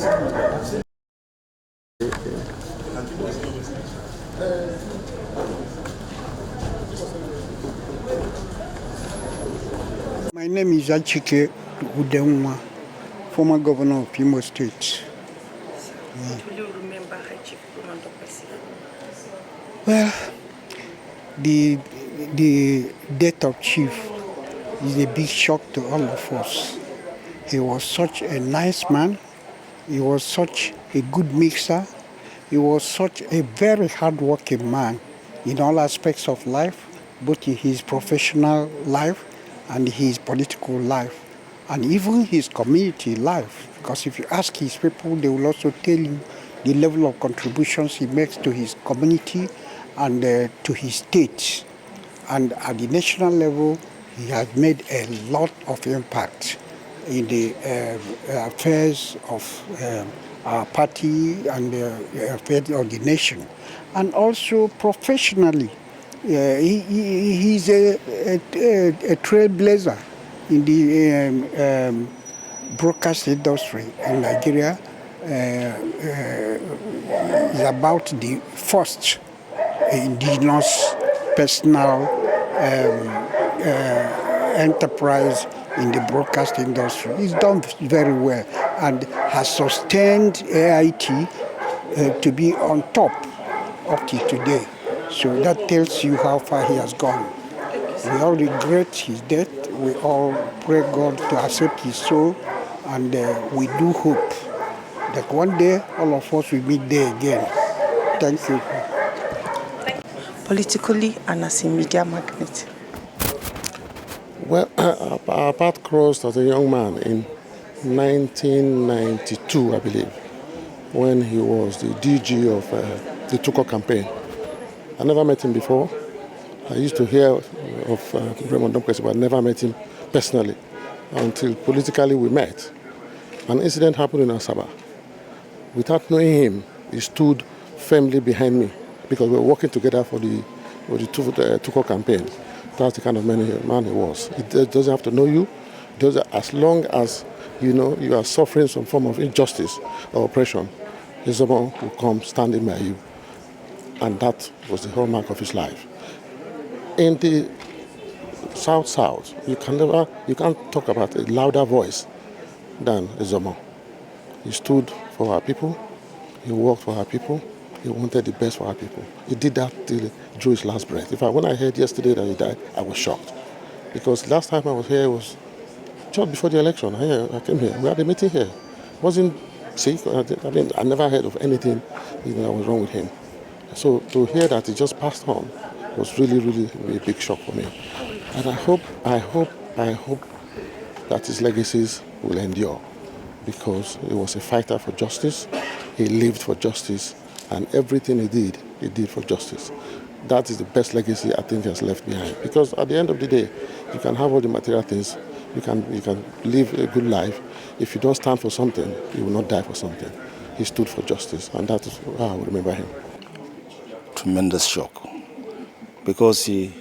My name is Udenwa, former governor of Imo State. Do you remember Chief Dokpesi? Well, the death of Chief is a big shock to all of us. He was such a nice man. He was such a good mixer. He was such a very hardworking man in all aspects of life, both in his professional life and his political life, and even his community life. Because if you ask his people, they will also tell you the level of contributions he makes to his community and to his state. And at the national level, he has made a lot of impact in the affairs of our party and the affairs of the nation. And also professionally, he's a trailblazer in the broadcast industry in Nigeria. Is about the first indigenous personal enterprise in the broadcast industry. He's done very well and has sustained AIT to be on top up to today. So that tells you how far he has gone. We all regret his death. We all pray God to accept his soul, and we do hope that one day all of us will meet there again. Thank you. Politically and as a media magnate. Well, our path crossed as a young man in 1992, I believe, when he was the DG of the Tuko campaign. I never met him before. I used to hear of Raymond Dokpesi, but I never met him personally until politically we met. An incident happened in Asaba. Without knowing him, he stood firmly behind me because we were working together for the Tuko campaign. That's the kind of man he was. It doesn't have to know you. As long as you know you are suffering some form of injustice or oppression, someone will come standing by you. And that was the hallmark of his life. In the South, you can't talk about a louder voice than Zomo. He stood for our people. He worked for our people. He wanted the best for our people. He did that till he drew his last breath. In fact, when I heard yesterday that he died, I was shocked. Because last time I was here was just before the election. I came here. We had a meeting here. Wasn't sick. I never heard of anything that was wrong with him. So to hear that he just passed on was really, really a big shock for me. And I hope that his legacies will endure, because he was a fighter for justice. He lived for justice, and everything he did for justice. That is the best legacy I think he has left behind. Because at the end of the day, you can have all the material things, you can live a good life. If you don't stand for something, you will not die for something. He stood for justice, and that is how I will remember him. Tremendous shock, because he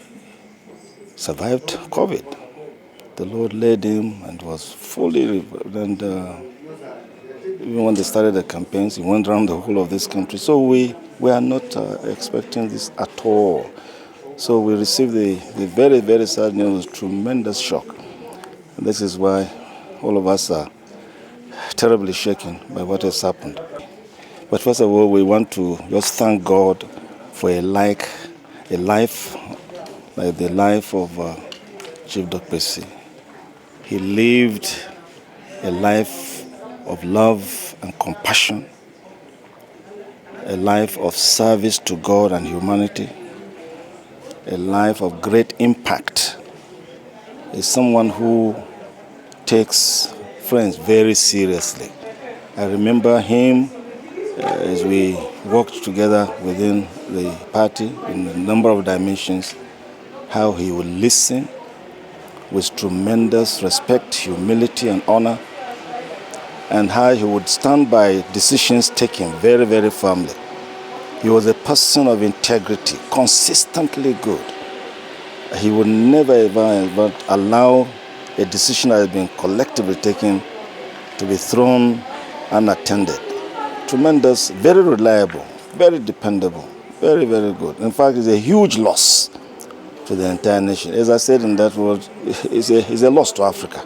survived COVID. The Lord led him and was fully, and even when they started the campaigns, he went around the whole of this country. So we are not expecting this at all. So we received the very, very sad news, tremendous shock. And this is why all of us are terribly shaken by what has happened. But first of all, we want to just thank God for a life like the life of Chief Dokpesi. He lived a life of love and compassion, a life of service to God and humanity, a life of great impact. He's someone who takes friends very seriously. I remember him as we worked together within the party in a number of dimensions, how he would listen with tremendous respect, humility, and honor, and how he would stand by decisions taken very, very firmly. He was a person of integrity, consistently good. He would never ever allow a decision that had been collectively taken to be thrown unattended. Tremendous, very reliable, very dependable, very, very good. In fact, it's a huge loss to the entire nation. As I said in that word, it's a loss to Africa.